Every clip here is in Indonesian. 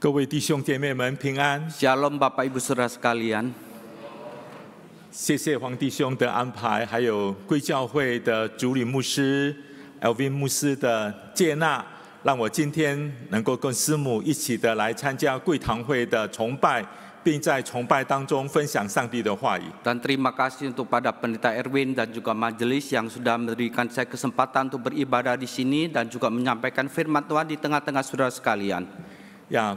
各位弟兄姐妹们平安。 Shalom Bapak Ibu Saudara sekalian. 谢谢黄弟兄的安排，还有贵教会的主理牧师 Elvin 牧师的接纳，让我今天能够跟师母一起的来参加贵堂会的崇拜，并在崇拜当中分享上帝的话语。 Dan terima kasih untuk pada Pendeta Erwin dan juga majelis yang sudah memberikan saya kesempatan untuk beribadah di sini dan juga menyampaikan firman Tuhan di tengah-tengah saudara sekalian.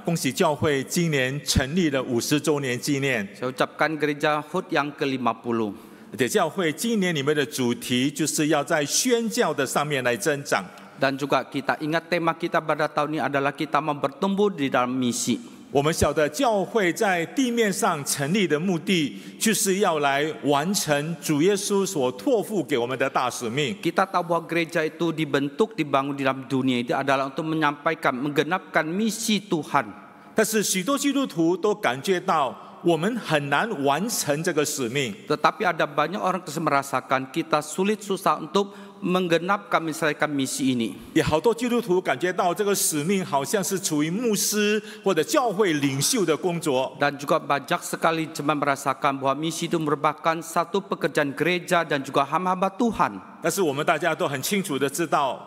恭喜教会今年成立了50周年纪念。 Saya ucapkan gereja HUT yang ke-50. 而且教会今年你们的主题就是要在宣教的上面来增长。 Dan juga kita ingat tema kita pada tahun ini adalah kita mau bertumbuh di dalam misi. 我们晓得教会在地面上成立的目的，就是要来完成主耶稣所托付给我们的大使命。 Kita tahu bahwa gereja itu dibentuk, dibangun di dalam dunia itu adalah untuk menyampaikan, menggenapkan misi Tuhan. 但是许多基督徒都感觉到，我们很难完成这个使命。 Tetapi ada banyak orang yang merasakan kita sulit susah untuk menggenapkan misalkan misi ini. 也好多基督徒感觉到这个使命好像是处于牧师或者教会领袖的工作。 Dan juga banyak sekali jemaat merasakan bahwa misi itu merupakan satu pekerjaan gereja dan juga hamba-hamba Tuhan. 但是我们大家都很清楚的知道，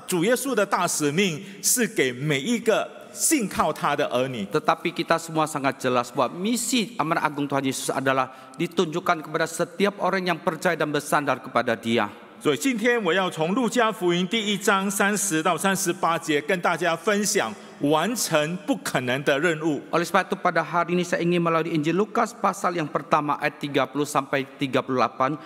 主耶稣的大使命是给每一个信靠他的儿女。 Tetapi kita semua sangat jelas bahwa misi amanah agung Tuhan Yesus adalah ditunjukkan kepada setiap orang yang percaya dan bersandar kepada Dia. 所以今天我要从路加福音第1章30到38节跟大家分享完成不可能的任务。 Oleh sebab itu pada hari ini saya ingin melalui Injil Lukas pasal yang pertama ayat 30 sampai 38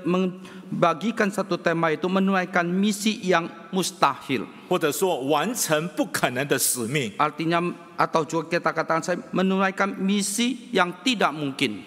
membagikan satu tema itu menunaikan misi yang mustahil. 或者说完成不可能的使命。 Artinya atau juga kita katakan saya menunaikan misi yang tidak mungkin.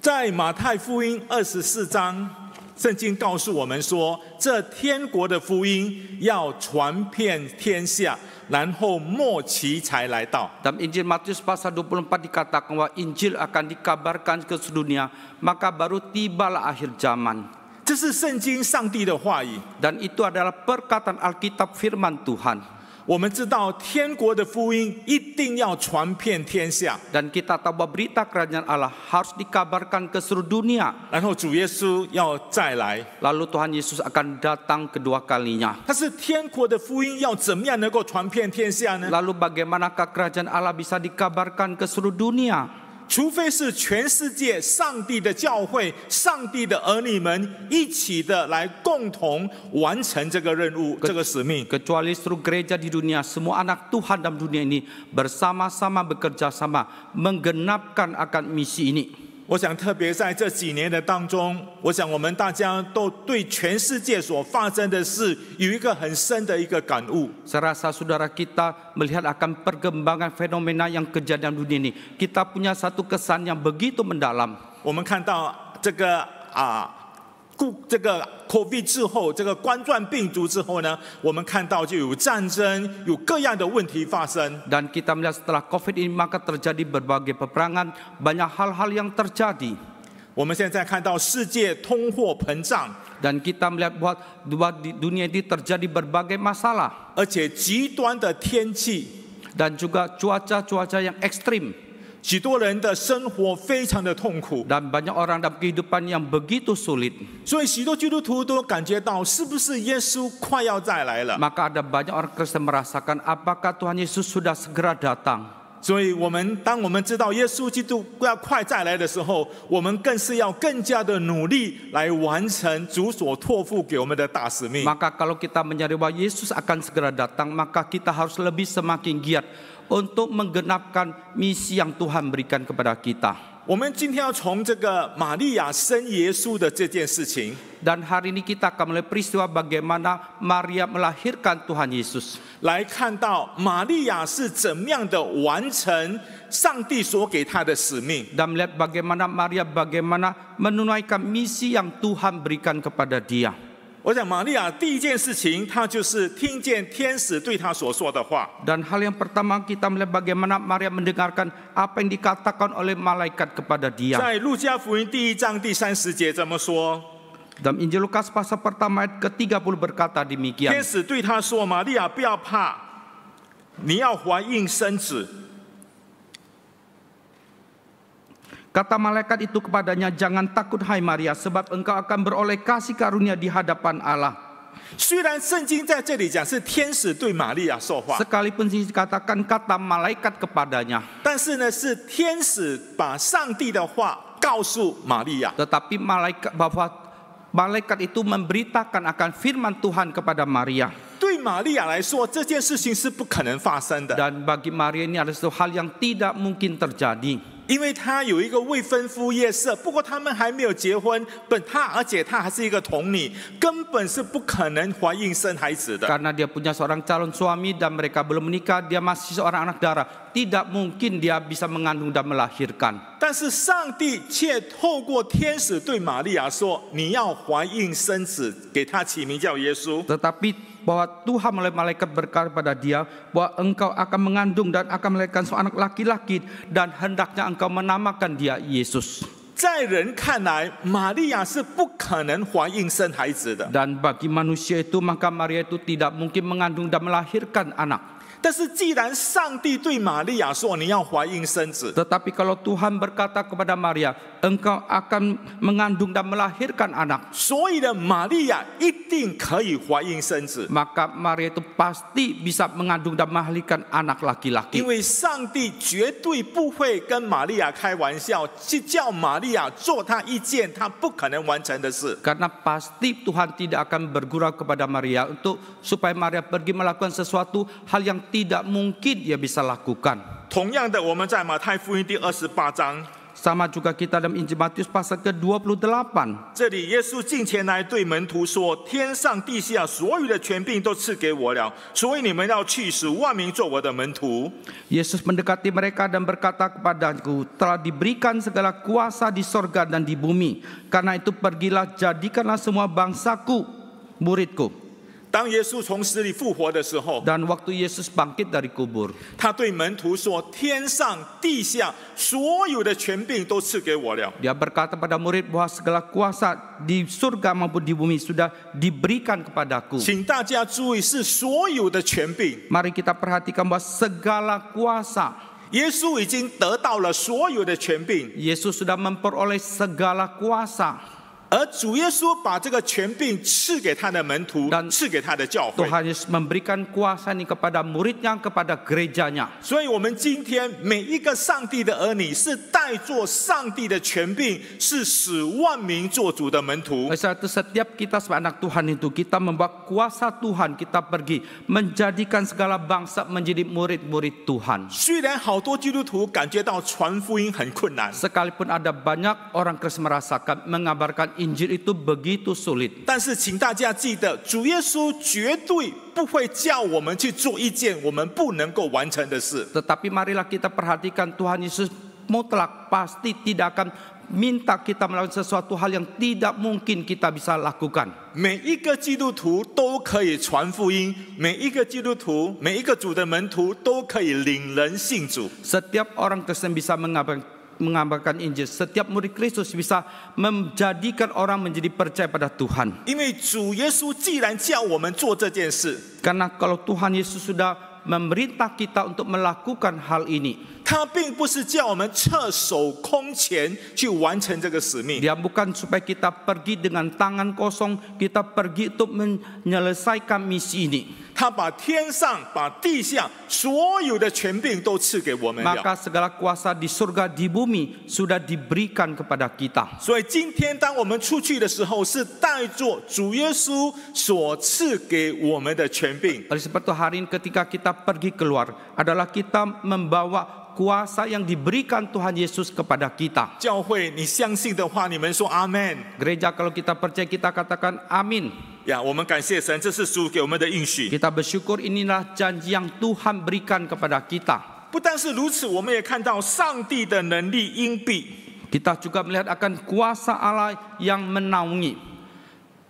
在马太福音24章，圣经告诉我们说，这天国的福音要传遍天下，然后末期才来到。 Dalam Injil Matius pasal 24 dikatakan bahwa Injil akan dikabarkan ke seluruh dunia, maka baru tibalah akhir zaman. 这是圣经上帝的话语。 Dan itu adalah perkataan Alkitab firman Tuhan. 我们知道天国的福音一定要传遍天下， Dan kita tahu bahwa berita kerajaan Allah harus dikabarkan ke seluruh dunia. 然后主耶稣要再来。 Lalu Tuhan Yesus akan datang kedua kalinya. 但是天国的福音要怎么样能够传遍天下呢？ Lalu bagaimanakah kerajaan Allah bisa dikabarkan ke seluruh dunia? 除非是全世界上帝的教会、上帝的儿女们一起的来共同完成这个任务、这个使命。 Kecuali seluruh gereja di dunia, semua anak Tuhan dalam dunia ini bersama-sama bekerja sama menggenapkan akan misi ini. 我想特别在这几年的当中，我想我们大家都对全世界所发生的事有一个很深的一个感悟。 Saya rasa saudara kita melihat akan perkembangan fenomena yang kejadian dunia ini. Kita punya satu kesan yang begitu mendalam. 我们看到这个COVID 之后，这个冠状病毒之后呢，我们看到就有战争，有各样的问题发生。 Dan kita melihat setelah COVID ini maka terjadi berbagai peperangan, banyak hal-hal yang terjadi. 我们现在看到世界通货膨胀， Dan kita melihat bahwa di dunia ini terjadi berbagai masalah. 而且极端的天气， Dan juga cuaca-cuaca yang ekstrim. 许多人的生活非常的痛苦， Dan banyak orang dalam kehidupan yang begitu sulit. 所以许多基督徒都感觉到，是不是耶稣快要再来了？ Maka ada banyak orang Kristen merasakan apakah Tuhan Yesus sudah segera datang. 所以当我们知道耶稣基督要快再来的时候，我们更是要更加的努力来完成主所托付给我们的大使命。 Maka kalau kita menyadari bahwa Yesus akan segera datang, maka kita harus lebih semakin giat untuk menggenapkan misi yang Tuhan berikan kepada kita. 我们今天要从这个玛利亚生耶稣的这件事情， Dan hari ini kita akan melihat peristiwa bagaimana Maria melahirkan Tuhan Yesus. 来看到玛利亚是怎么样的完成上帝所给她的使命。 Dan melihat bagaimana Maria menunaikan misi yang Tuhan berikan kepada dia. 我想玛利亚第一件事情，她就是听见天使对她所说的话。 Dan hal yang pertama kita melihat bagaimana Maria mendengarkan apa yang dikatakan oleh malaikat kepada dia. 在路加福音第1章第30节这么说： Dalam Injil Lukas pasal pertama ayat ke-30 berkata demikian. 天使对她说：“玛利亚，不要怕，你要怀孕生子， Kata malaikat itu kepadanya, "Jangan takut hai Maria, sebab engkau akan beroleh kasih karunia di hadapan Allah." 虽然圣经在这里讲是天使对玛利亚说话， Sekalipun dikatakan kata malaikat kepadanya, 但是呢，是天使把上帝的话告诉玛利亚。 tetapi malaikat itu memberitakan akan firman Tuhan kepada Maria. 对玛利亚来说，这件事情是不可能发生的， Dan bagi Maria ini adalah suatu hal yang tidak mungkin terjadi. 因为她有一个未婚夫约瑟，不过他们还没有结婚，而且她还是一个童女，根本是不可能怀孕生孩子的。 Karena dia punya seorang calon suami dan mereka belum menikah, dia masih seorang anak darah. Tidak mungkin dia bisa mengandung dan melahirkan. 但是上帝却透过天使对玛利亚说：“你要怀孕生子，给他起名叫耶稣。” Tetapi bahwa Tuhan melalui malaikat berkata kepada dia bahwa engkau akan mengandung dan akan melahirkan seorang anak laki-laki dan hendaknya engkau menamakan dia Yesus. 在人看来，玛利亚是不可能怀孕生孩子的。 Dan bagi manusia itu maka Maria itu tidak mungkin mengandung dan melahirkan anak. 但是既然上帝对玛利亚说你要怀孕生子， Tetapi kalau Tuhan berkata kepada Maria, engkau akan mengandung dan melahirkan anak, 所以呢，玛利亚一定可以怀孕生子， maka Maria itu pasti bisa mengandung dan melahirkan anak 因 laki-laki. 为上帝绝对不会跟玛利亚开玩笑，去叫玛利亚做他一件他不可能完成的事。 Karena pasti Tuhan tidak akan bergurau kepada Maria untuk supaya Maria pergi melakukan sesuatu hal yang tidak mungkin dia bisa lakukan. 同样的，我们在马太福音第28章， Sama juga kita dalam Injil Matius pasal ke-28. 这里耶稣近前来对门徒说：“天上地下所有的权柄都赐给我了，所以你们要去，使万民做我的门徒。” Yesus mendekati mereka dan berkata kepadaku, telah diberikan segala kuasa di sorga dan di bumi. Karena itu pergilah, jadikanlah semua bangsaku muridku. 当耶稣从死里复活的时候， Dan waktu Yesus bangkit dari kubur, 他对门徒说：“天上地下所有的权柄都赐给我了。” dia berkata pada murid bahwa segala kuasa di surga maupun di bumi sudah diberikan kepadaku. 请大家注意，是所有的权柄。 Mari kita perhatikan bahwa segala kuasa, 耶稣已经得到了所有的权柄， Yesus sudah memperoleh segala kuasa. 而主耶稣把这个权柄赐给他的门徒，赐给他的教会。 Tuhan Yesus memberikan kuasa ini kepada muridnya, kepada gerejanya. 所以，我们今天每一个上帝的儿女是带着上帝的权柄，是使万民做主的门徒。 Oleh sebab itu setiap kita sebagai anak Tuhan itu kita membawa kuasa Tuhan, kita pergi menjadikan segala bangsa menjadi murid-murid Tuhan. 虽然好多基督徒感觉到传福音很困难， Sekalipun ada banyak orang Kristen merasakan mengabarkan Injil itu begitu sulit. 但是请大家记得，主耶稣绝对不会叫我们去做一件我们不能够完成的事。 Tetapi marilah kita perhatikan Tuhan Yesus mutlak pasti tidak akan minta kita melakukan sesuatu hal yang tidak mungkin kita bisa lakukan. 每一个基督徒都可以传福音，每一个基督徒，每一个主的门徒都可以领人信主。 Setiap orang Kristen bisa mengabarkan Injil. Setiap murid Kristus bisa menjadikan orang menjadi percaya pada Tuhan. 因为主耶稣既然叫我们做这件事， Karena kalau Tuhan Yesus sudah memerintah kita untuk melakukan hal ini, 他并不是叫我们侧手空拳去完成这个使命， Dia bukan supaya kita pergi dengan tangan kosong, kita pergi untuk menyelesaikan misi ini. 他把天上、把地下所有的权柄都赐给我们了。 Maka segala kuasa di surga, di bumi sudah diberikan kepada kita. 所以今天当我们出去的时候，是带着主耶稣所赐给我们的权柄。 Oleh sebab itu hari ini ketika kita pergi keluar adalah kita membawa kuasa yang diberikan Tuhan Yesus kepada kita. 教会，你相信的话，你们说阿门。 Gereja kalau kita percaya kita katakan amin. 呀，我们感谢神，这是主给我们的应许。 Kita bersyukur inilah janji yang Tuhan berikan kepada kita. 不但是如此，我们也看到上帝的能力荫庇。 Kita juga melihat akan kuasa Allah yang menaungi.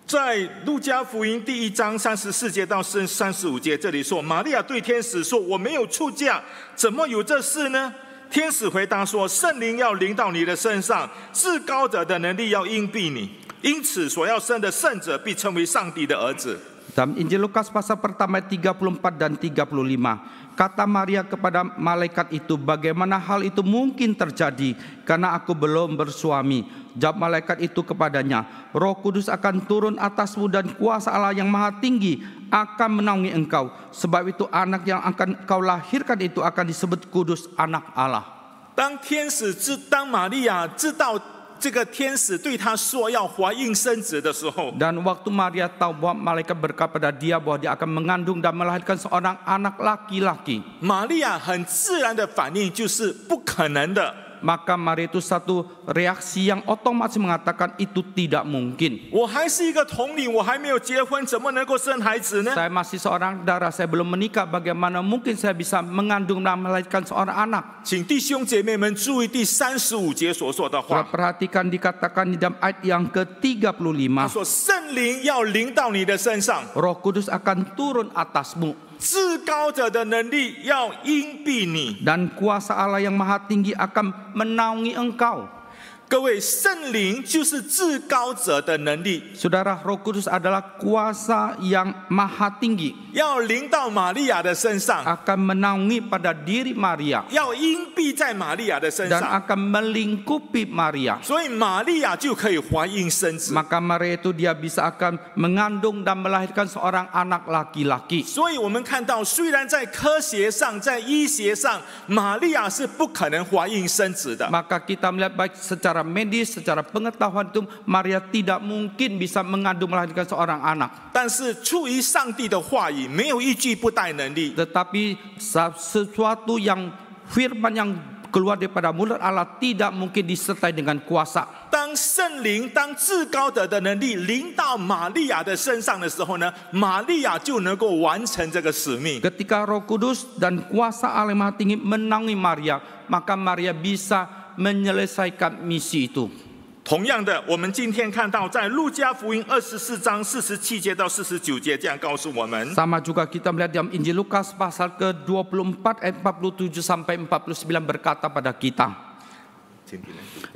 在路加福音第1章34节到35节，这里说，玛利亚对天使说：“我没有出嫁，怎么有这事呢？”天使回答说：“圣灵要临到你的身上，至高者的能力要荫庇你，因此所要生的圣者必称为上帝的儿子。” Dalam Injil Lukas pasal pertama ayat 34 dan 35. Kata Maria kepada malaikat itu, bagaimana hal itu mungkin terjadi karena aku belum bersuami? Jawab malaikat itu kepadanya, Roh Kudus akan turun atasmu dan kuasa Allah yang Maha Tinggi akan menaungi engkau. Sebab itu anak yang akan kau lahirkan itu akan disebut kudus, anak Allah. 当玛利亚知道这个天使对她说要怀孕生子的时候， Dan waktu Maria tahu bahwa malaikat berkata pada dia bahwa dia akan mengandung dan melahirkan seorang anak laki-laki, 玛利亚很自然的反应就是不可能的。 maka Maria itu satu reaksi yang otomatis mengatakan itu tidak mungkin. 我还是一个童女，我还没有结婚，怎么能够生孩子呢？ Saya masih seorang darah, saya belum menikah, bagaimana mungkin saya bisa mengandung dan melahirkan seorang anak? 请弟兄姐妹们注意第35节所说的话。 Perhatikan dikatakan di dalam ayat yang 他 ke-35. 说：“圣灵要临到你的身上， Roh Kudus akan turun atasmu 至高者的能力要荫蔽你。 dan kuasa Allah yang Maha Tinggi akan menaungi engkau. ”各位，圣灵就是至高者的能力， Saudara, Roh Kudus adalah kuasa yang Maha Tinggi 要临到玛利亚的身上， akan menaungi pada diri Maria 要荫蔽在玛利亚的身 dan 上， akan melingkupi Maria. 所以玛利亚就可以怀孕生子。 Maka Maria itu dia bisa akan mengandung dan melahirkan seorang anak laki-laki. 所以我们看到，虽然在科学上、在医学上，玛利亚是不可能怀孕生子的， Maka kita melihat baik secara medis, secara pengetahuan itu Maria tidak mungkin bisa mengandung melahirkan seorang anak. 但是出于上帝的话语，没有一句不带能力。 Tetapi sesuatu yang firman yang keluar daripada mulut Allah tidak mungkin disertai dengan kuasa. 当圣灵、当至高者的能力临到玛利亚的身上的时候呢，玛利亚就能够完成这个使命。 Ketika Roh Kudus dan kuasa Allah yang Maha Tinggi menaungi Maria, maka Maria bisa menyelesaikan misi itu. 同样的，我们今天看到在路加福音24章47节到49节这样告诉我们。 Sama juga kita melihat dalam Injil Lukas pasal ke-24 ayat 47 sampai 49 berkata pada kita.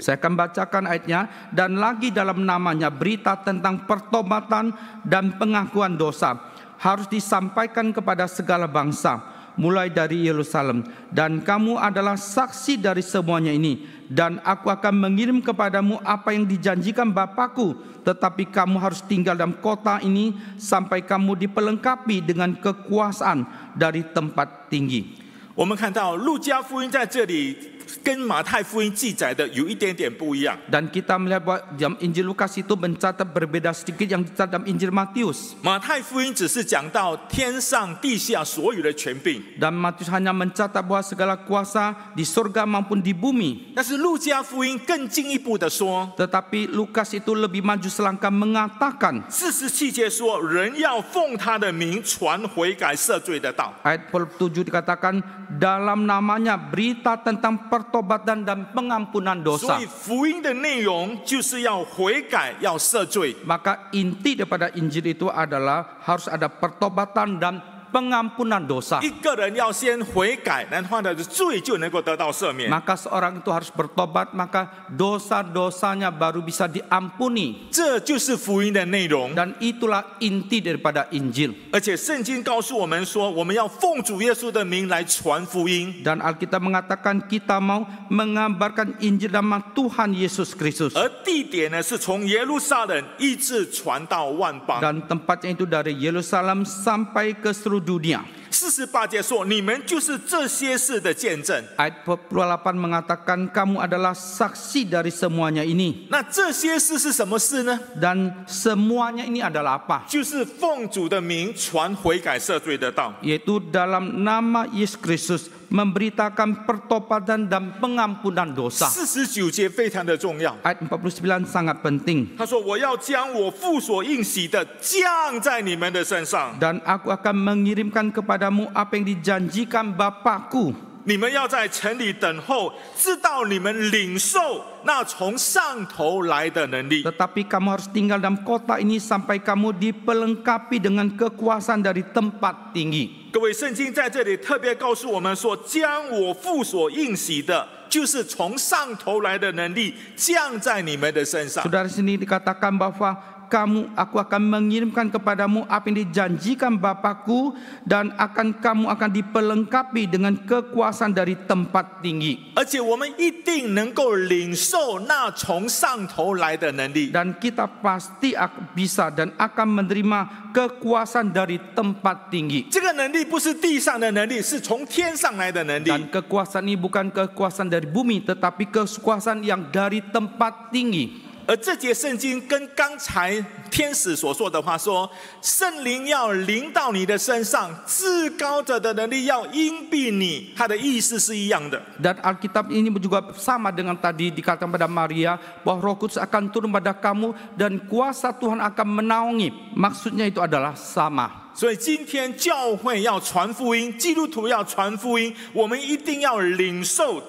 Saya akan bacakan ayatnya. Dan lagi dalam namanya berita tentang pertobatan dan pengakuan dosa harus disampaikan kepada segala bangsa, mulai dari Yerusalem. Dan kamu adalah saksi dari semuanya ini. Dan aku akan mengirim kepadamu apa yang dijanjikan Bapakku. Tetapi kamu harus tinggal dalam kota ini sampai kamu dipelengkapi dengan kekuasaan dari tempat tinggi. 我们看到路加福音在这里跟马太福音记载的有一点点不一样。 Dan kita melihat bahwa dalam Injil Lukas itu mencatat berbeda sedikit yang dicatat dalam Injil Matius. 马太福音只是讲到天上地下所有的权柄， Dan Matius hanya mencatat bahwa segala kuasa di surga maupun di bumi. 但是路加福音更进一步的说， Tetapi Lukas itu lebih maju selangkah mengatakan, 47节说，人要奉他的名传悔改赦罪的道。 ayat 47 dikatakan, dalam namanya berita tentang pertobatan dan pengampunan 所 dosa. 以福音的内容就是要悔改，要赦罪。 Maka inti daripada Injil itu adalah harus ada pertobatan dan pengampunan dosa. 一个人要先悔改，然后他的罪就能够得到赦免。 Maka seorang itu harus bertobat, maka dosa-dosanya baru bisa diampuni. 这就是福音的内容。 Dan itulah inti daripada Injil. 而且圣经告诉我们说，我们要奉主耶稣的名来传福音。 Dan Alkitab mengatakan kita mau mengabarkan Injil nama Tuhan Yesus Kristus. 而地点呢，是从耶路撒冷一直传到万邦。 Dan tempatnya itu dari Yerusalem sampai ke seluruh dunia. 48节说，你们就是这些事的见证。 Ayat 48 mengatakan kamu adalah saksi dari semuanya ini. 那这些事是什么事呢？ Dan semuanya ini adalah apa? 就是奉主的名传悔改赦罪的道。 Yaitu dalam nama Yesus Kristus memberitakan pertobatan dan pengampunan dosa. 49节非常的重要。 Ayat 49 sangat penting. 他说：“我要将我父所应许的降在你们的身上， Dan aku akan mengirimkan kepadamu apa yang dijanjikan Bapakku. 你们要在城里等候，直到你们领受那从上头来的能力。” Tetapi kamu harus tinggal dalam kota ini sampai kamu dipelengkapi dengan kekuasaan dari tempat tinggi. 各位，圣经在这里特别告诉我们说，将我父所应许的，就是从上头来的能力降在你们的身上。 Saudara sini dikatakan bahwa aku akan mengirimkan kepadamu apa yang dijanjikan Bapakku, dan kamu akan dipelengkapi dengan kekuasaan dari tempat tinggi. 而且我们一定能够领受那从上头来的能力。 Dan kita pasti bisa dan akan menerima kekuasaan dari tempat tinggi. 这个能力不是地上的能力，是从天上来的能力。 Dan kekuasaan ini bukan kekuasaan dari bumi, tetapi kekuasaan yang dari tempat tinggi. 而这节圣经跟刚才天使所说的话说，圣灵要临到你的身上，至高者的能力要荫蔽你，它的意思是一样的。 Dan Alkitab ini juga sama dengan tadi dikatakan pada Maria, bahwa Roh Kudus akan turun pada kamu dan kuasa Tuhan akan menaungi. Maksudnya itu adalah sama. 所以今天教会要传福音，基督徒要传福音，我们一定要领受、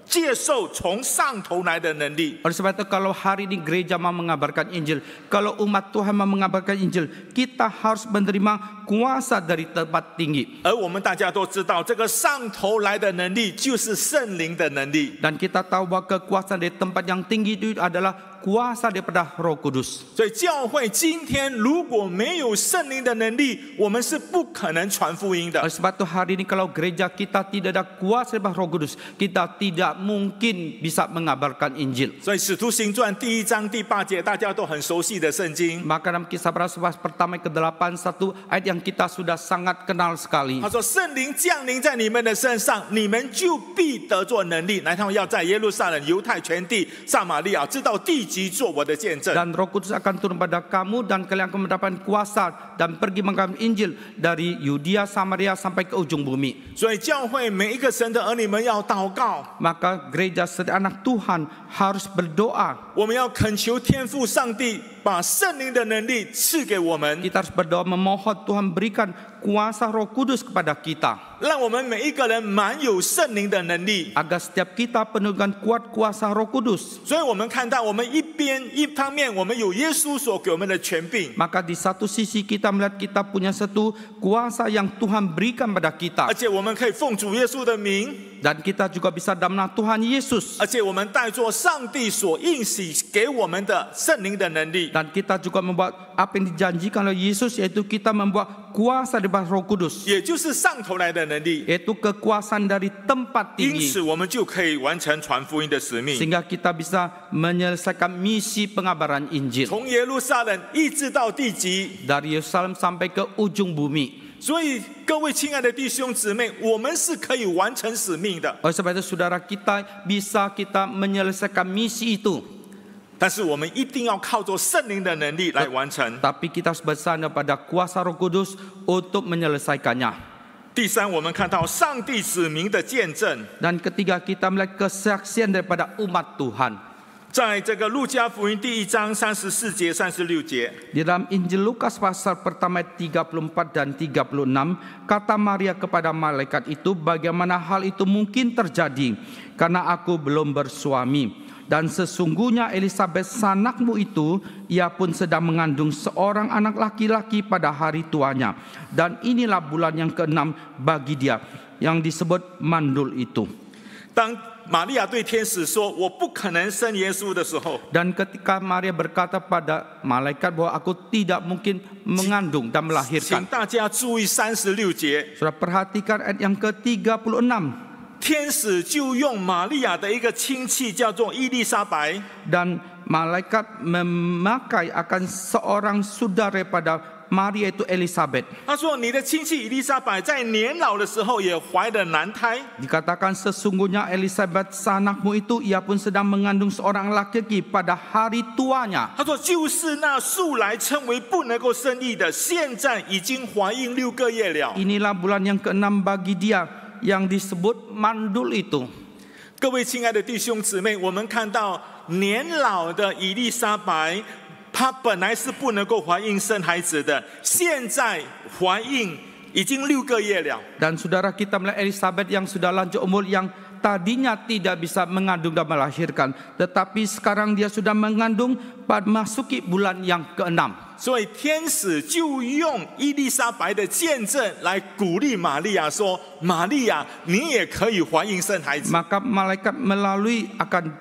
接受从上头来的能力。 Oleh sebab itu kalau hari ini gereja mau mengabarkan Injil, kalau umat Tuhan mau mengabarkan Injil, kita harus menerima kuasa dari tempat tinggi. 而我们大家都知道，这个上头来的能力就是圣灵的能力。 Dan kita tahu bahwa kekuasaan dari tempat yang tinggi itu adalah kuasa daripada Roh Kudus. 所以教会今天如果没有圣灵的能力，我们是不可能传福音的。 Oleh sebab itu hari ini kalau gereja kita tidak ada kuasa daripada Roh Kudus, kita tidak mungkin bisa mengabarkan Injil. 所以使徒行传第1章第8节大家都很熟悉的圣经， Maka dalam Kisah Para Rasul pertama ke-8 satu ayat yang kita sudah sangat kenal sekali. 他说圣灵降临在你们的身上，你们就必得做能力。来，他们要在耶路撒冷、犹太全地、撒玛利亚，直到地极做我的见证。 Dan Roh Kudus akan turun pada kamu dan kalian akan mendapatkan kuasa dan pergi mengabarkan Injil dari Yudea, Samaria sampai ke ujung bumi. 所以教会每一个神的儿女们要祷告， Maka gereja setiap anak Tuhan harus berdoa. 我们要恳求天父上帝把圣灵的能力赐给我们， Kita harus berdoa memohon Tuhan berikan kuasa Roh Kudus kepada kita, 让我们每一个人满有圣灵的能力。 agar setiap kita penuh dengan kuat kuasa Roh Kudus. 所以我们看到，我们一方面我们有耶稣所给我们的权柄， Maka di satu sisi kita melihat kita punya satu kuasa yang Tuhan berikan pada kita, 而且我们可以奉主耶稣的名， dan kita juga bisa dalam nama Tuhan Yesus, 而且我们带着上帝所应许给我们的圣灵的能力。 dan kita juga membuat apa yang dijanjikan oleh Yesus, yaitu kita membuat kuasa dari Roh Kudus, 也就是上头来的能力， yaitu kekuasaan dari tempat 因 tinggi, 此我们就可以完成传福音的使命， sehingga kita bisa menyelesaikan misi pengabaran Injil 从耶路撒冷一直到地极。 dari Yerusalem sampai ke ujung bumi. 所以各位亲爱的弟兄姊妹，我们是可以完成使命的， Oleh sebab itu saudara, kita bisa menyelesaikan misi itu, 但是我们一定要靠着圣灵的能力来完成。 tapi kita harus bersandar pada kuasa Roh Kudus untuk menyelesaikannya. 第三，我们看到上帝子民的见证， Dan ketiga, kita melihat kesaksian daripada umat Tuhan. 在这个路加福音第1章34节、36节， Di dalam Injil Lukas pasal pertama 34 dan 36, kata Maria kepada malaikat itu, bagaimana hal itu mungkin terjadi karena aku belum bersuami. Dan sesungguhnya Elisabet sanakmu itu, ia pun sedang mengandung seorang anak laki-laki pada hari tuanya. Dan inilah bulan yang ke-6 bagi dia, yang disebut mandul itu. 当玛利亚对天使说：“我不可能生耶稣”的时候， Dan ketika Maria berkata pada malaikat bahwa aku tidak mungkin mengandung dan 请 melahirkan, 大家注意36节， Saudara perhatikan ayat yang ke-36. 天使就用玛利亚的一个亲戚叫做伊丽莎白， Dan malaikat memakai akan seorang saudara pada Maria, itu Elisabet. 他说：“你的亲戚伊丽莎白在年老的时候也怀了男胎。” Dikatakan sesungguhnya Elisabet sanakmu itu, ia pun sedang mengandung seorang laki-laki pada hari tuanya. 他说：“就是那素来称为不能够生育的，现在已经怀孕6个月了。” Inilah bulan yang ke-6 bagi dia, yang disebut mandul itu. 各位亲爱的弟兄姊妹，我们看到年老的伊丽莎白，她本来是不能够怀孕生孩子的，现在怀孕已经6个月了。 Dan saudara, kita melihat Elisabet yang sudah lanjut umur, yang tadinya tidak bisa mengandung dan melahirkan, tetapi sekarang dia sudah mengandung pada masuki bulan yang ke-6. 所以天使就用伊丽莎白的见证来鼓励玛利亚说：“玛利亚，你也可以怀孕生孩子。” Maka malaikat melalui akan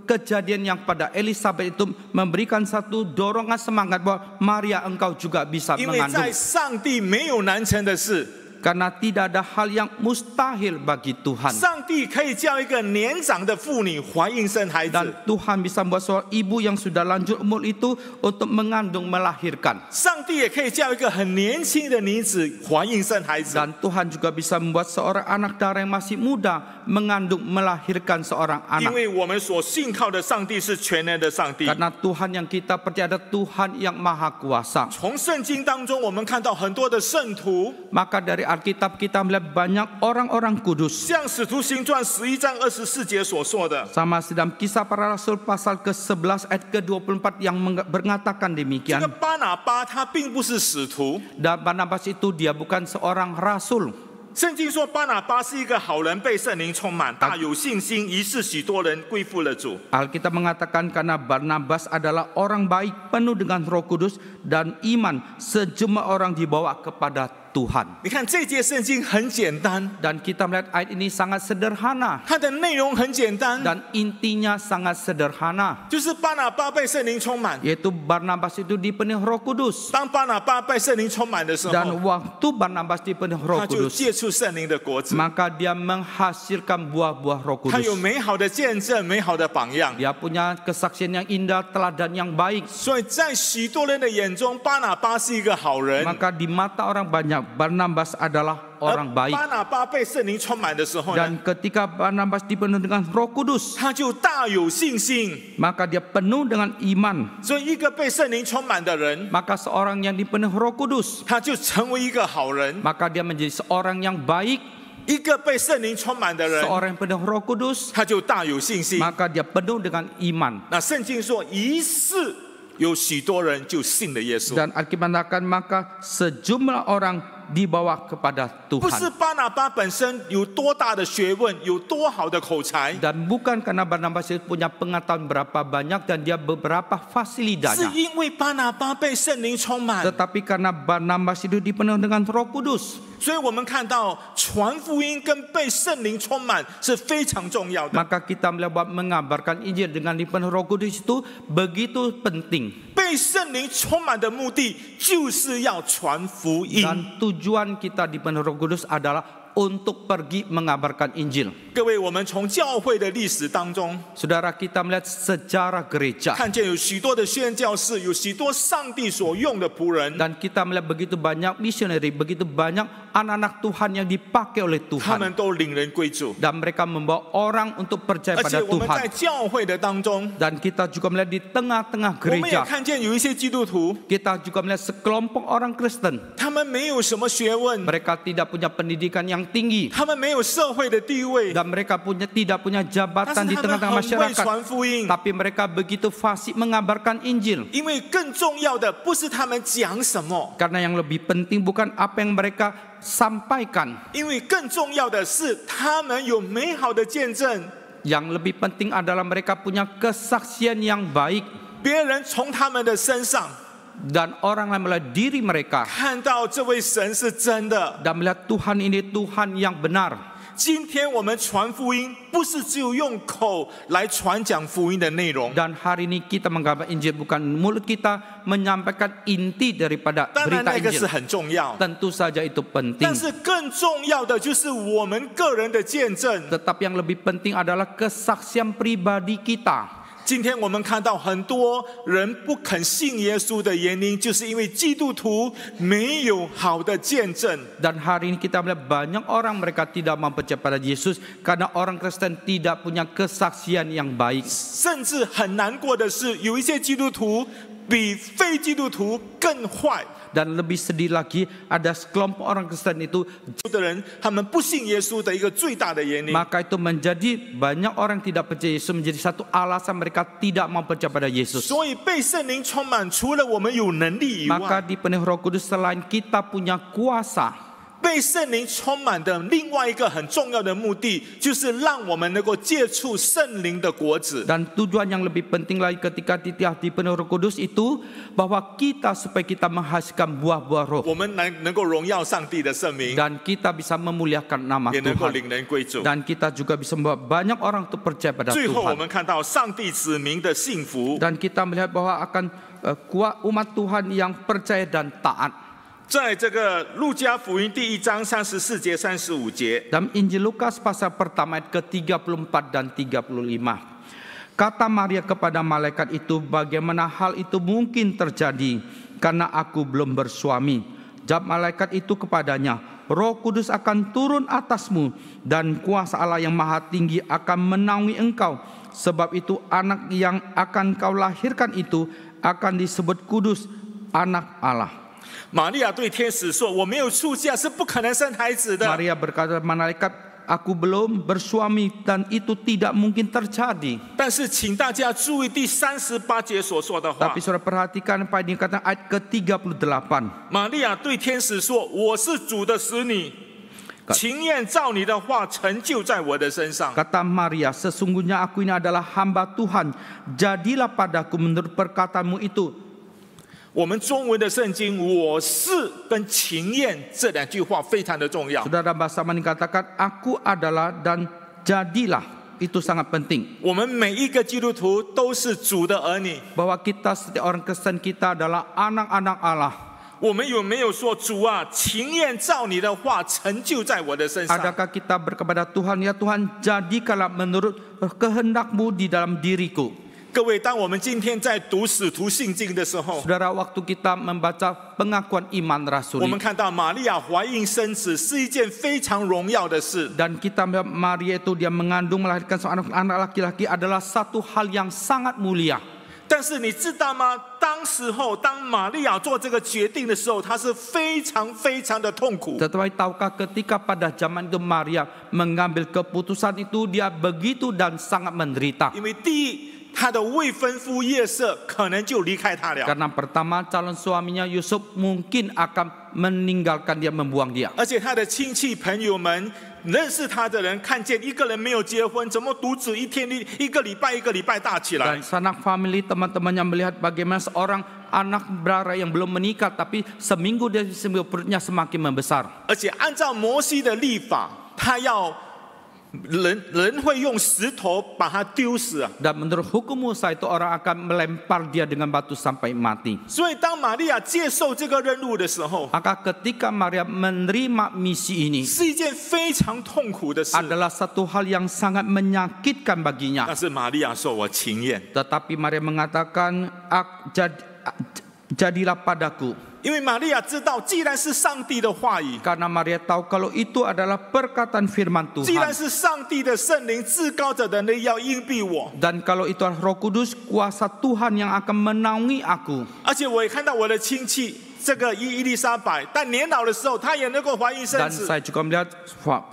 kejadian yang pada Elizabeth itu memberikan satu dorongan semangat bahwa Maria engkau juga bisa 因为 mengandung. 在上帝没有难成的事， Karena tidak ada hal yang mustahil bagi Tuhan. 上帝可以叫一个年长的妇女怀孕生孩 Dan 子， Tuhan bisa membuat seorang ibu yang sudah lanjut umur itu untuk mengandung, melahirkan. 上帝也可以叫一个很年轻的女子怀孕生孩子。 Dan Tuhan juga bisa membuat seorang anak darah yang masih muda mengandung, melahirkan seorang 因 anak. 为我们所信靠的上帝是全能的上帝。 Karena Tuhan yang kita percaya adalah Tuhan yang maha kuasa. 从圣经当中，我们看到很多的圣徒， Maka dari Alkitab kita melihat banyak orang-orang kudus. 像使徒行传11章24节所说的， Sama dalam Kisah Para Rasul pasal ke-11 ayat ke-24 yang mengatakan 这 demikian. 个巴拿巴他并不是使徒。 Dan Barnabas itu dia bukan seorang rasul. 圣经说巴拿巴是一个好人，被圣灵充满，大有信心，于是许多人归附了主。 Alkitab mengatakan karena Barnabas adalah orang baik penuh dengan Roh Kudus dan iman, sejumlah orang dibawa kepada Tuhan. 你看这节圣经很简单， Dan kita melihat ayat ini sangat sederhana 它的内容很简单， dan intinya sangat sederhana, 就是巴拿巴被圣灵充满。 yaitu Barnabas itu dipenuhi Roh Kudus. 当巴拿巴被圣灵充满的时 Dan 候， waktu Barnabas dipenuhi Roh 他就 Kudus, 结出圣灵的果子， maka dia menghasilkan buah-buah Roh 他有 Kudus. 美好的见证，美好的榜样。 Dia punya kesaksian yang indah, teladan yang baik. 所以在许多人的眼中，巴拿巴是一个好人。 Maka di mata orang banyak Barnabas adalah 而 orang baik. 巴拿巴被圣灵充满的时候呢， Dan ketika Barnabas dipenuhi dengan Roh Kudus, 他就大有信心。 maka dia penuh dengan iman. 所以，一个被圣灵充满的人， Maka seorang yang dipenuhi Roh Kudus, 他就成为一个好人。 maka dia menjadi seorang yang baik. 一个被圣灵充满的人， Seorang yang penuh Roh Kudus, 他就大有信心。 maka dia penuh dengan iman. 那圣经说，于是有许多人就信了耶稣。 Dan Alkitab mengatakan maka sejumlah orang dibawa kepada 不是 Tuhan. 巴拿巴本身有多大的学问，有多好的口才， Dan bukan karena Barnabas itu punya pengetahuan berapa banyak dan dia beberapa 是 fasilitanya, 因为巴拿巴被圣灵充满。 tetapi karena Barnabas itu dipenuhi dengan Roh Kudus. 所以我们看到传福音跟被圣灵充满是非常重要的。 Maka kita melihat mengabarkan Injil dengan dipenuhi Roh Kudus itu begitu penting. 被圣灵充满的目的就是要传福音。 Dan tujuan kita dipenuhi Roh Kudus adalah untuk pergi mengabarkan Injil. 各位，我们从教会的历史当中 Saudara, kita melihat sejarah gereja 看见有许多的宣教士，有许多上帝所用的仆人， dan kita melihat begitu banyak misioneri, begitu banyak anak-anak Tuhan yang dipakai oleh 他们 Tuhan 都领人归主。 dan mereka membawa orang untuk percaya 而且 pada 我们在 Tuhan. 教会的当中， Dan kita juga melihat di tengah-tengah 我们也 gereja, 看见有一些基督徒， kita juga melihat sekelompok orang Kristen. 他们没有什么学问， Mereka tidak punya pendidikan yang tinggi 他们没有社会的地位， dan mereka tidak punya 但 jabatan 是 di 他们 tengah-tengah 很会 masyarakat. 传福音。 Tapi mereka begitu fasih mengabarkan Injil. 因为更重要的不是他们讲什么， Karena yang lebih penting bukan apa yang mereka sampaikan. 因为更重要的是他们有美好的见证， Yang lebih penting adalah mereka punya kesaksian yang baik. 别人从他们的身上 Dan orang lain melihat diri mereka 看到这位神是真的。 dan melihat Tuhan ini Tuhan yang benar. 今天我们传福音，不是只有用口来传讲福音的内容， Dan hari ini kita mengabarkan Injil bukan mulut kita menyampaikan inti daripada 当然 berita 那个是 Injil. 很重要， Tentu saja itu penting. 但是更重要的就是我们个人的见证。 Tetapi yang lebih penting adalah kesaksian pribadi kita. 今天我们看到很多人不肯信耶稣的原因，就是因为基督徒没有好的见证。 Dan hari ini kita melihat banyak orang mereka tidak mau percaya pada Yesus karena orang Kristen tidak punya kesaksian yang baik. 甚至很难过的是，有一些基督徒比非基督徒更坏 Dan lebih sedih lagi ada sekelompok orang Kristen itu, 的人，他们不信耶稣的一个最大的原因。 maka itu menjadi banyak orang tidak percaya Yesus menjadi satu alasan mereka tidak mau percaya pada Yesus. 所以被圣灵充满，除了我们有能力以 Maka 外， dipenuhi Roh Kudus selain kita punya kuasa, 被圣灵充满的另外一个很重要的目的，就是让我们能够接触圣灵的果子。 Dan tujuan yang lebih penting lagi ketika dipenuhi Roh Kudus itu bahwa kita supaya kita menghasilkan buah-buah roh. 我们能够荣耀上帝的圣名， Dan kita bisa memuliakan nama 也能够 Tuhan. 领人归主。 Dan kita juga bisa membawa banyak orang untuk percaya pada 最后，我 Tuhan. 们看到上帝子民的幸福， Dan kita melihat bahwa akan kuat umat Tuhan yang percaya dan taat. 在这个路加福音第1章34节、35节， Dalam Injil Lukas pasal pertama ayat ke-34 dan 35. Kata Maria kepada malaikat itu, bagaimana hal itu mungkin terjadi karena aku belum bersuami. Jawab malaikat itu kepadanya, Roh Kudus akan turun atasmu dan kuasa Allah yang Maha Tinggi akan menaungi engkau. Sebab itu anak yang akan kau lahirkan itu akan disebut kudus, anak Allah. 玛利亚对天使说：“我没有出嫁，是不可能生孩子的。” Maria berkata malaikat, aku belum bersuami dan itu tidak mungkin terjadi. 但是，请大家注意第38节所说的话。 Tapi saudara perhatikan apa yang dikatakan ayat ke-38. 玛利亚对天使说：“我是主的使女，情愿照你的话成就在我的身上。” Kata Maria, sesungguhnya aku ini adalah hamba Tuhan. Jadilah padaku menurut perkataanmu itu. 我们中文的圣经"我是"跟"情愿"这两句话非常的重要。 Saudara bahasa Mani katakan aku adalah dan jadilah. Itu sangat penting. 我们每一个基督徒都是主的儿女。 Bahwa kita setiap orang Kristen kita adalah anak-anak Allah. 我们有没有说主啊，情愿照你的话成就在我的身上？ Adakah kita berkepada Tuhan, ya Tuhan jadikanlah menurut kehendakmu di dalam diriku. 各位，当我们今天在读使徒信经的时候， Saudara, waktu kita membaca pengakuan iman 我 rasuli 们看到玛利亚怀孕生子是一件非常荣耀的事。 dan kita melihat Maria itu dia mengandung melahirkan seorang anak laki-laki adalah satu hal yang sangat mulia. 但是你知道吗？当玛利亚做这个决定的时候，她是非常非常的痛苦。 Tetapi tahukah ketika pada zaman itu Maria mengambil keputusan itu dia begitu dan sangat menderita. 因为第一，她的未婚夫约瑟可能就离开她了， Karena pertama calon suaminya Yusuf mungkin akan meninggalkan dia, membuang dia. 而且她的亲戚朋友们认识她的人看见一个人没有结婚，怎么独子一个礼拜大起来？ Dan sanak famili teman-temannya melihat bagaimana seorang anak berara yang belum menikah tapi seminggu dia perutnya semakin membesar. 而且按照摩西的律法，他要人会用石头把他丢死啊。 Dan menurut hukum Musa itu orang akan melempar dia dengan batu sampai mati. 所以当玛利亚接受这个任务的时候， Maka ketika Maria menerima misi ini 是一件非常痛苦的事。 adalah satu hal yang sangat menyakitkan baginya. 但是玛利亚说：“我情愿。” Tetapi Maria mengatakan, jadilah padaku. 因为玛利亚知道，既然是上帝的话语， Karena Maria tahu kalau itu adalah perkataan firman 既然 Tuhan. 是上帝的圣灵至高者的能力要荫庇我， Dan kalau itu adalah Roh Kudus, kuasa Tuhan yang akan menaungi aku. 而且我也看到我的亲戚这个伊丽莎白，但年老的时候，她也能够怀孕生 Dan 子。 saya juga melihat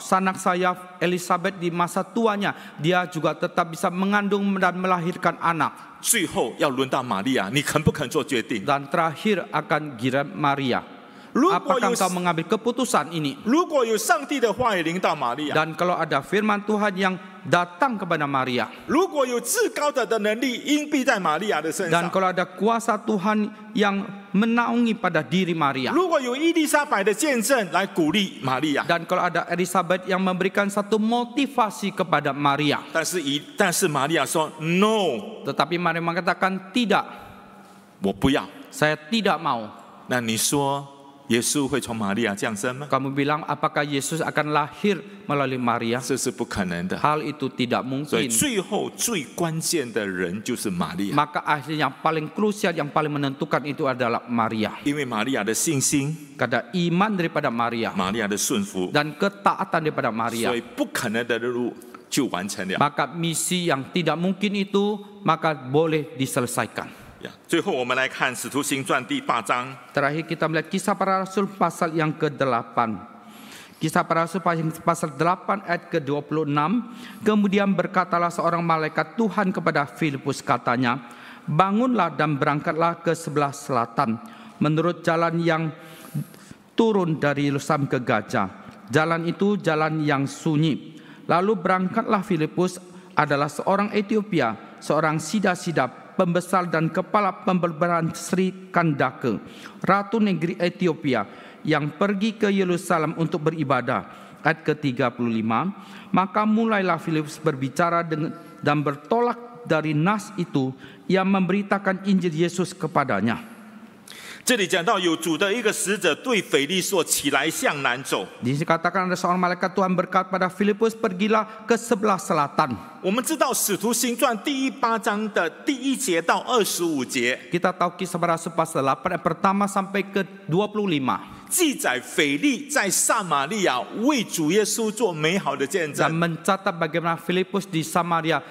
sanak saya Elizabeth di masa tuanya, dia juga tetap bisa mengandung dan melahirkan anak. 最后要轮到玛利亚，你肯不肯做决定？ Dan terakhir akan giliran Maria. 如果 Apakah 有 engkau mengambil keputusan ini? 如果有上帝的话语临到玛利亚， Dan kalau ada firman Tuhan yang datang kepada Maria, 如果有至高者的能力荫庇在玛利亚的身 dan 上， kalau ada kuasa Tuhan yang menaungi pada diri Maria, 如果有伊丽莎白的见证来鼓励玛利亚， dan kalau ada Elizabeth yang memberikan satu motivasi kepada Maria, 但是玛利亚说 no， tetapi Maria mengatakan tidak, 我不要。 saya tidak mau. 那你说耶稣会从玛利亚降生吗？ Kamu bilang apakah Yesus akan lahir melalui Maria? 这是不可能的。 Hal itu tidak 所以 mungkin. 最后最关键的人就是玛利亚， Maka akhirnya yang paling krusial, yang paling menentukan itu adalah Maria. 因为玛利亚的信心， Karena iman daripada Maria 玛利亚的顺服， dan ketaatan daripada Maria, 所以不可能的路就完成了。 maka misi yang tidak mungkin itu maka boleh diselesaikan. 最后我们来看《使徒行传》第8章。 Terakhir kita melihat Kisah Para Rasul pasal yang ke-8. Kisah Para Rasul pasal 8 ayat ke-26. Kemudian berkatalah seorang malaikat Tuhan kepada Filipus, katanya, bangunlah dan berangkatlah ke sebelah selatan menurut jalan yang turun dari Yerusalem ke Gaza. Jalan itu jalan yang sunyi. Lalu berangkatlah Filipus, adalah seorang Ethiopia, seorang sida-sida, pembesar dan kepala pemberberan Sri Kandake, ratu negeri Ethiopia, yang pergi ke Yerusalem untuk beribadah. Ayat ke-35, maka mulailah Filipus berbicara dan bertolak dari nas itu, ia memberitakan Injil Yesus kepadanya. 这里讲到有主的一个使者对腓力说：“起来，向南走。” Dikatakan ada seorang malaikat Tuhan berkata pada Filipus, pergilah ke sebelah selatan. 我们知道《使徒行传》第8章的第1节到25节， Kita tahu Kisah para Rasul pasal 8 ayat pertama sampai ke 25. 记载腓力在撒玛利亚为主耶稣做美好的见 Dan 证。 mencatat bagaimana Filipus di Samaria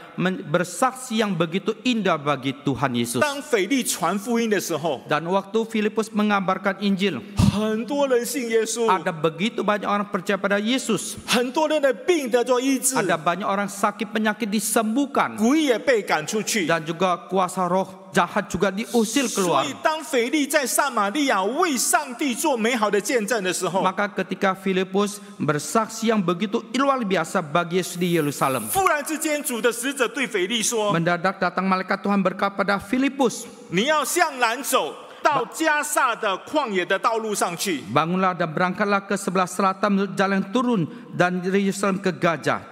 bersaksi yang begitu indah bagi Tuhan Yesus. 当腓力传福音的时候， Dan waktu Filipus mengabarkan Injil, 很多人信耶稣， ada begitu banyak orang percaya pada Yesus. 很多人的病得做医治， Ada banyak orang sakit penyakit disembuhkan. 鬼也被赶出去。 Dan juga kuasa roh jahat juga diusir 所 keluar. 以，当腓力在撒玛利亚为上帝做美好的见证的时候， Maka ketika Filipus bersaksi yang begitu luar biasa bagi Yesus di Yerusalem, 忽然之间，主的使者对腓力说 mendadak datang malaikat Tuhan berkata pada Filipus, ：“你要向南走，到加萨的旷野的道路上去。” bangunlah dan berangkatlah ke sebelah selatan menurut jalan yang turun dan dari Yerusalem ke Gaza.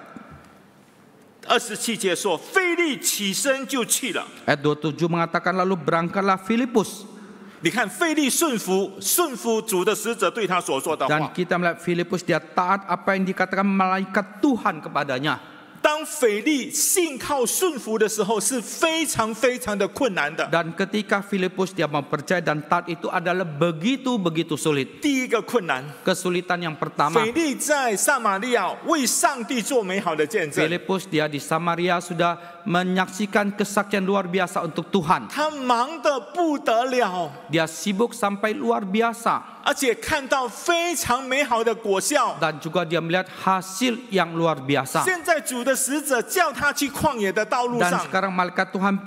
27节说，腓力起身就去了。 Ayat 27 mengatakan lalu berangkatlah Filipus. 你看，腓力顺服主的使者对他所说的 Dan 话。 kita melihat Filipus dia taat apa yang dikatakan malaikat Tuhan kepadanya. 当腓力信靠顺服的时候，是非常非常的困难的。 Dan ketika Filipus dia mau percaya dan taat itu adalah begitu sulit. 第一个困难， Kesulitan yang pertama, 腓力在撒玛利亚为上帝做美好的见证， Filipus dia di Samaria sudah menyaksikan kesaksian luar biasa untuk Tuhan. 他忙得不得了， Dia sibuk sampai luar biasa. 而且看到非常美好的果效。 Dan juga dia melihat hasil yang luar biasa. 现在主的使者叫他去旷野的道路 Dan 上， sekarang malaikat Tuhan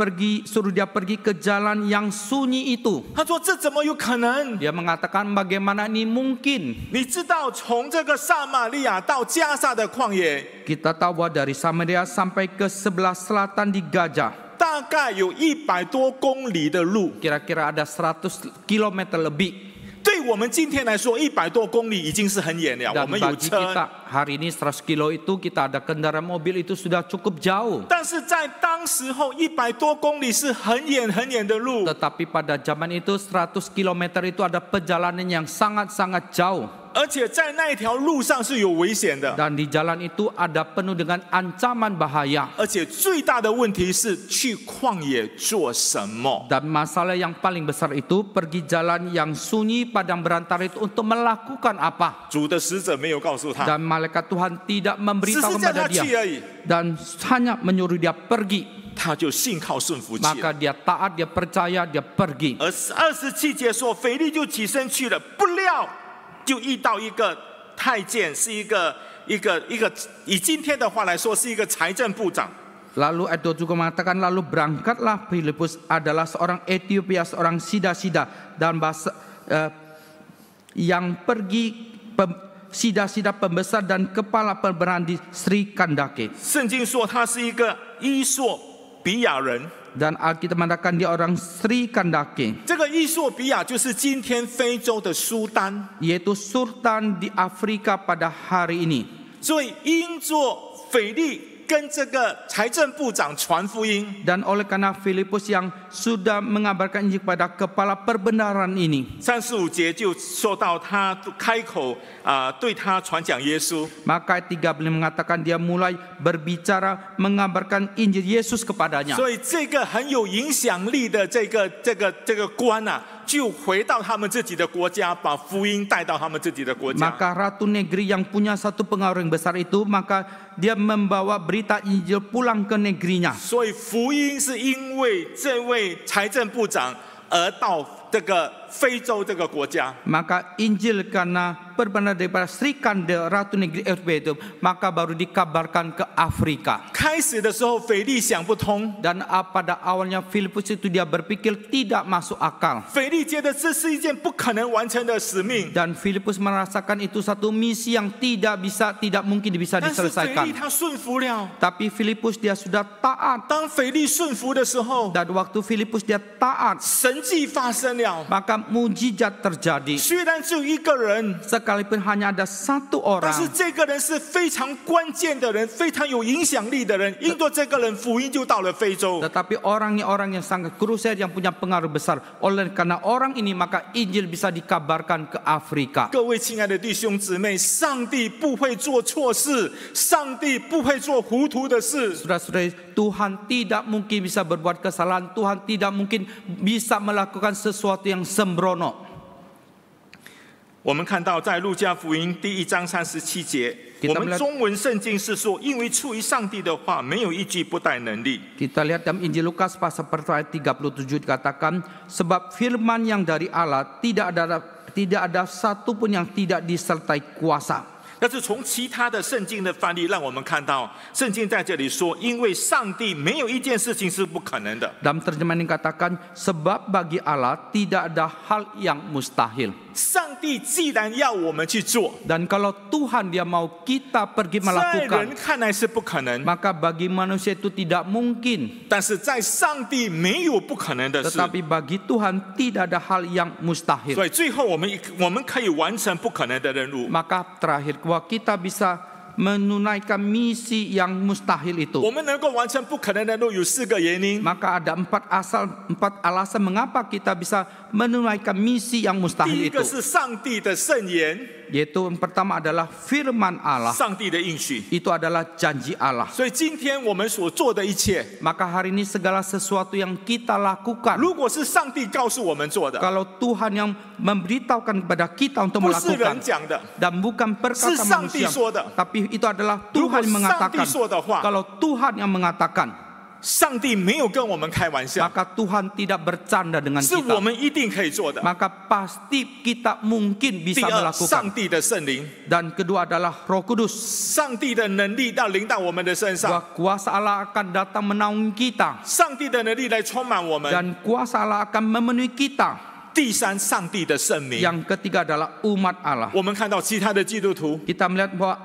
suruh dia pergi ke jalan yang sunyi itu. 他说：“这怎么有可能？ Dia mengatakan bagaimana ini mungkin? 你知道，从这个撒玛利亚到加萨的旷野， Kita tahu bahwa dari Samaria sampai ke sebelah selatan di Gaza, 大概有100多公里的路。 kira-kira ada 100 km lebih. 对我们今天来说100多公里已经是很远了，我 Dan 们有 bagi 车。 kita hari ini 100 kilo itu kita ada kendaraan mobil itu sudah cukup jauh. 但是在当时候100多公里是很远很远的路， Tetapi pada zaman itu 100 km itu ada perjalanan yang sangat-sangat jauh. 而且在那一条路上是有危险的。 Dan di jalan itu ada penuh dengan ancaman bahaya. 而且最大的问题是去旷野做什么？ Dan masalah yang paling besar itu pergi jalan yang sunyi padang berantara itu untuk melakukan apa? 主的使者没有告诉他， Dan malaikat Tuhan tidak 只 memberitahu 是叫 kepada 他去 dia 而已， dan hanya menyuruh dia pergi. 他就信靠顺服去了。 Maka dia taat, dia percaya, dia pergi. 而27节说，腓力就起身去了，不料就遇到一个太监，是一个以今天的话来说是一个财政部长。 Lalu ayat 2 juga mengatakan lalu berangkatlah Filipus adalah seorang Ethiopia, seorang sida-sida dan bahasa yang pergi sida-sida pembesar dan kepala pemberan di Sri Kandake. 圣经说他是一个伊索比亚人， Dan Alkitab mengatakan dia orang Sri Kandake, 这个伊索比亚就是今天非洲的苏丹， yaitu sultan di Afrika pada hari ini. 所以因着腓力跟这个财政部长传福音， Dan oleh karena Filipus yang sudah mengabarkan Injil kepada kepala perbenaran ini, 35节就说到他开口对他传讲耶稣。 maka ayat 35 mengatakan dia mulai berbicara mengabarkan Injil Yesus kepadanya. 所以这个很有影响力的这个官啊，就回到他们自己的国家，把福音带到他们自己的国家。 Maka ratu negeri yang punya satu pengaruh yang besar itu, maka dia membawa berita Injil pulang ke negerinya. 所以福音是因为这位财政部长而到这个非洲这个国家。 Maka Injil karena berbenar daripada Sri Kanda Ratu Negeri Eropa itu, maka baru dikabarkan ke Afrika. 开始的时候，腓力想不通， Dan pada awalnya Filipus itu dia berpikir tidak masuk akal. 腓力觉得这是一件不可能完成的使命。 Dan Filipus merasakan itu satu misi yang tidak mungkin bisa 但是腓 diselesaikan. 力他顺服了。 Tapi Filipus dia sudah taat. 当腓力顺服的时候， Dan waktu Filipus dia taat, 神迹发生了。 maka mujizat terjadi. 虽然只有一个人， Sekalipun hanya ada satu 但是 orang, 这个人是非常关键的人，非常有影响力的人。因着这个人，福音就到了非洲。 tetapi orangnya orang yang sangat krusial, yang punya pengaruh besar. Oleh karena orang ini, maka Injil bisa dikabarkan ke Afrika. 各位亲爱的弟兄姊妹，上帝不会做错事，上帝不会做糊涂的事。 Saudara-saudara, Tuhan tidak mungkin bisa berbuat kesalahan. Tuhan tidak mungkin bisa melakukan sesuatu yang sembrono. 我们看到在路加福音第1章37节， 我们中文圣经是说，因为出于上帝的话，没有一句不带能力。 Kita lihat dalam Injil Lukas pasal ayat 37 dikatakan, sebab firman yang dari Allah tidak ada satu pun yang tidak disertai kuasa. 但是从其他的圣经的翻译，让我们看到，圣经在这里说，因为上帝没有一件事情是不可能的。 Dalam terjemahan yang katakan, sebab bagi Allah tidak ada hal yang mustahil. 上帝既然要我们去做， Dan kalau Tuhan dia mau kita pergi 在人 melakukan, 看来是不可能， maka bagi manusia itu tidak mungkin. 但是在上帝没有不可能的事。 Tetapi bagi Tuhan tidak ada hal yang mustahil. 所以最后我们可以完成不可能的任务。 Maka terakhir, bahwa kita bisa menunaikan misi yang mustahil itu. 我们能够完成不可能的任务有4个原因。 Maka ada 4 alasan mengapa kita bisa menunaikan misi yang 第 mustahil 一个 itu. 是上帝的圣言， Yaitu yang pertama adalah firman Allah. 上帝的应许。 Itu adalah janji Allah. 所以今天我们所做的一切， Maka hari ini segala sesuatu yang kita lakukan, 如果是上帝告诉我们做的， kalau Tuhan yang memberitahukan kepada kita untuk 不是人 melakukan, 讲的， dan bukan 是 perkataan 上帝 manusia, 说的。 tapi itu adalah 如果 Tuhan yang 上帝 mengatakan. 说的话， Kalau Tuhan yang mengatakan, 上帝没有跟我们开玩笑， maka Tuhan tidak bercanda dengan 是我 kita. 们一定可以做的。 Maka pasti kita mungkin 第 bisa 二，上 melakukan. 帝的圣灵， Dan kedua adalah Roh Kudus. 上帝的能力要临到我们的身上， Bahwa kuasa Allah akan datang menaungi kita. 上帝的能力来充满我们。 Dan kuasa Allah akan memenuhi kita. 第三，上帝的圣名。 Yang ketiga adalah umat Allah. 我们看到其他的基督徒， Kita melihat bahwa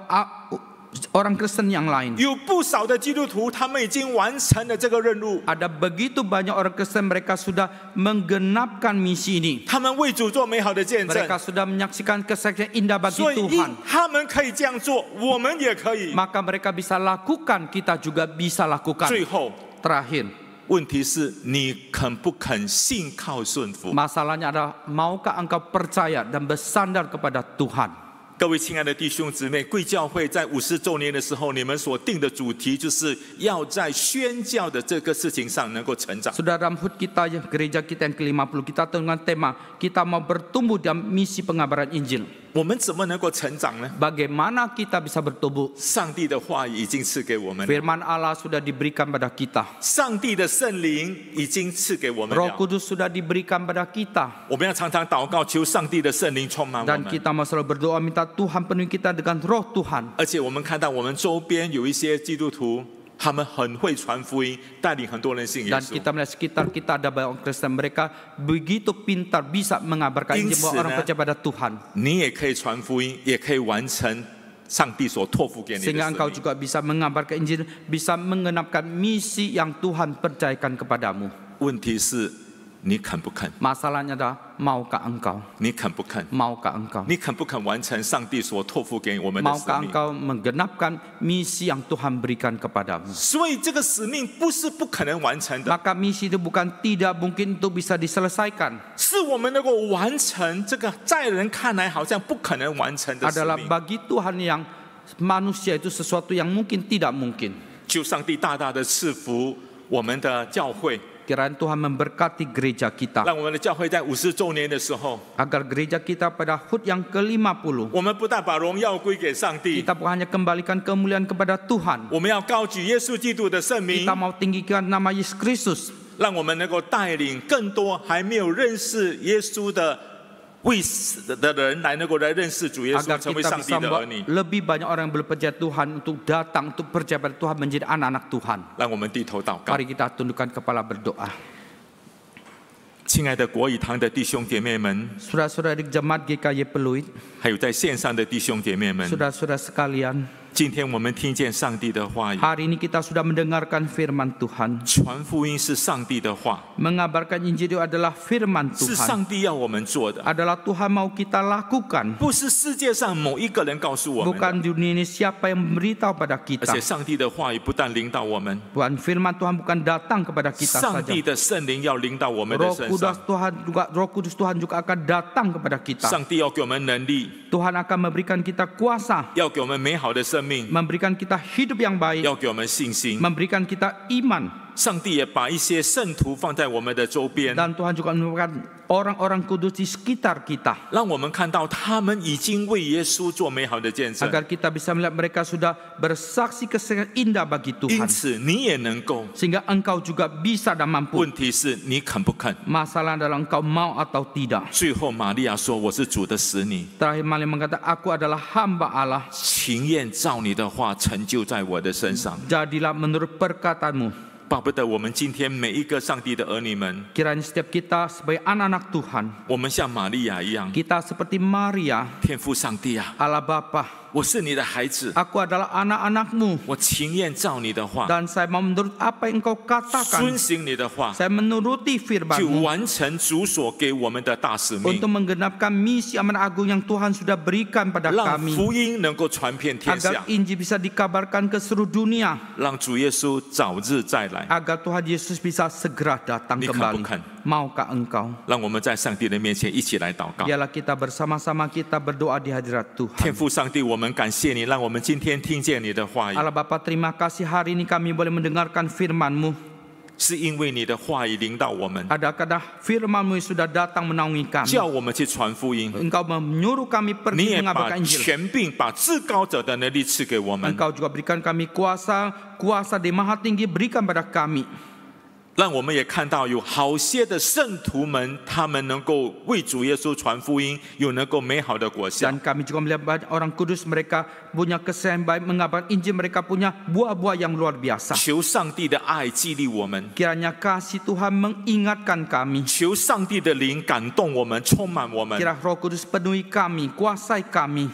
orang Kristen yang lain, 有不少的基督徒，他们已经完成了这个任务， ada begitu banyak orang Kristen, mereka sudah menggenapkan misi ini. 他们为主做美好的见证。 Mereka sudah menyaksikan kesaksian indah bagi 所以，因 Tuhan. 他们可以这样做，我们也可以。 Maka mereka bisa lakukan, kita juga bisa lakukan. 最后， Terakhir, 问题是你肯不肯信靠顺服？ masalahnya adalah maukah engkau percaya dan bersandar kepada Tuhan? 各位亲爱的弟兄姊妹，贵教会在50周年的时候，你们所定的主题就是要在宣教的这个事情上能够成长。 Sudah dalam HUT kita, gereja kita yang ke-50, kita dengan tema, kita mau bertumbuh dalam misi pengabaran Injil. 我们怎么能够成长呢？ Bagaimana kita bisa bertumbuh? 上帝的话语已经赐给我们了， Firman Allah sudah diberikan pada kita. 上帝的圣灵已经赐给我们 Roh 了。 Kudus sudah diberikan pada kita. 我们要常常祷告，求上帝的圣灵充满我 Dan 们。 kita mau selalu berdoa minta Tuhan penuhi kita dengan roh Tuhan. 而且我们看到我们周边有一些基督徒，他们很会传福音，带领很多人信耶 Dan 稣。 kita melihat sekitar kita ada banyak orang Kristen, mereka begitu pintar bisa mengabarkan Injil bahwa orang percaya pada Tuhan. 你也可以传福音，也可以完成上帝所托付给你的 Sehingga 使 engkau 命。 juga bisa mengabarkan Injil, bisa mengenapkan misi yang Tuhan percayakan kepadamu. 问题是，你肯不肯？ Masalahnya adalah maukah engkau? 你肯不肯？ Maukah engkau? 你肯不肯完成上帝所托付给我们的使 Maukah 命？ engkau menggenapkan misi yang Tuhan berikan kepadamu? 所以这个使命不是不可能完成的， Maka misi itu bukan tidak mungkin untuk bisa diselesaikan. 是我们能够完成这个在人看来好像不可能完成的使 Adalah 命。 bagi Tuhan yang manusia itu sesuatu yang mungkin tidak mungkin. 求上帝大大的赐福我们的教会， Kiranya Tuhan memberkati gereja kita. 让我们的教会在50周年的时候， Agar gereja kita pada HUT yang ke-50, 我们不但把荣耀归给上帝， kita bukan hanya kembalikan kemuliaan kepada Tuhan. 我们要高举耶稣基督的圣名 Kita，mau tinggikan nama Yesus Kristus. 让我们能够带领更多还没有认识耶稣的人来能够来认识主耶稣， agar 成为 kita 上帝 bisa 的儿 membawa 女。 lebih banyak orang yang belum percaya Tuhan untuk datang untuk percaya pada Tuhan menjadi anak-anak Tuhan. 让我们低头祷告。 Mari kita tundukkan kepala berdoa. 亲爱的国语堂的弟兄姐妹们， Saudara-saudara di Jemaat GKY Peluit, 还有在线上的弟兄姐妹们， saudara-saudara sekalian, 今天我们听见上帝的话语， hari ini kita sudah mendengarkan firman Tuhan. 传福音是上帝的话， Mengabarkan Injil itu adalah firman 是 Tuhan. 上帝要我们做的， Adalah Tuhan mau kita lakukan. 不是世界上某一个人告诉我们的。 Bukan dunia ini siapa yang memberitahu pada 而 kita. 且上帝的话语不但领导我们， Tuhan firman Tuhan bukan datang kepada kita 上 saja. 帝的圣灵要领导我们的 Roh 身 Kudus 上。 Tuhan juga akan datang kepada kita. 上帝要给我们能力， Tuhan akan memberikan kita kuasa, 要给我们美好的生命， memberikan kita hidup yang baik, 要给我们信心。 memberikan kita iman. 上帝也把一些圣徒放在我们的周边， Dan Tuhan juga memberikan orang-orang kudus di sekitar kita, 让我们看到他们已经为耶稣做美好的见证。 agar kita bisa melihat mereka sudah bersaksi kesaksian indah bagi 因 Tuhan, 此，你也能够。 sehingga engkau juga bisa dan mampu. 问题是你肯不肯？ Masalah adalah engkau mau atau tidak. 最后，玛利亚说：“我是主的使女， Terakhir Maria mengatakan, aku adalah hamba Allah. 情愿照你的话成就在我的身上。” Jadilah menurut perkataanmu. 巴不得我们今天每一个上帝的儿女们， Kiranya setiap kita sebagai anak-anak Tuhan, 我们像玛利亚一样， kita seperti Maria, 天父上帝啊， Allah Bapa, 我是你的孩子， aku adalah anak-anakmu. 我情愿照你的话， Dan saya mau menurut apa yang engkau 遵 katakan. 行你的话， Saya menuruti 去 firman-Mu 完成主所给我们的大使命 untuk， menggenapkan misi amanat agung yang Tuhan sudah berikan pada 让 kami, 福音能够传遍天 agar 下， Injil bisa dikabarkan ke seluruh dunia, 让主耶稣早日再来。 agar Tuhan Yesus bisa segera datang Ni kembali. bukan. Maukah engkau? 让我们在上帝的面前一起来祷告。 Biarlah kita bersama-sama kita berdoa di hadirat 天 Tuhan. 父上帝，我们感谢你，让我们今天听见你的话语， Allah Bapa, terima kasih hari ini kami boleh mendengarkan firman-Mu. 是因为你的话语领导我们， Ada-ada firman-Mu yang sudah datang menaungi kami. 叫我们去传福音。 Engkau menyuruh kami 你 pergi 也把 mengabarkan Injil. 权柄、把至高者的能力赐给我们， Engkau juga berikan kami kuasa di Maha Tinggi berikan pada kami. 让我们也看到有好些的圣徒们，他们能够为主耶稣传福音，有能够美好的果效。 Dan kami juga melihat banyak orang kudus, mereka punya kesaksian baik mengabarkan Injil, mereka punya buah-buah yang luar biasa. 求上帝的爱激励我们， Kiranya kasih Tuhan mengingatkan kami. 求上帝的灵感动我们，充满我们， Kira Roh Kudus penuhi kami, kuasai kami,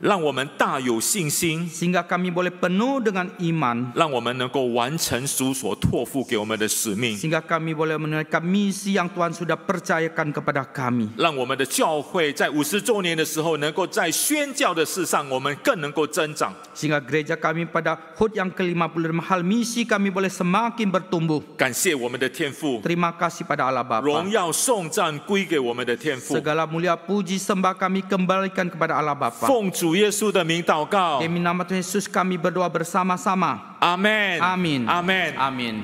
让我们大有信心， sehingga kami boleh penuh dengan iman, 让我们能够完成主所托付给我们的使命， sehingga kami boleh menunaikan misi yang Tuhan sudah percayakan kepada kami. 让我们的教会在50周年的时候，能够在宣教的事上，我们更能够增长。 Sehingga gereja kami pada HUT yang ke-50 hal misi kami boleh semakin bertumbuh. 感谢我们的天父， Terima kasih pada Allah 荣 Bapa. 耀颂赞归给我们的天父。 Segala mulia puji sembah kami kembalikan kepada Allah Bapa. 奉主耶稣的名祷告， Demi nama Tuhan Yesus kami berdoa bersama-sama. 阿门， Amin. 阿门。 Amin.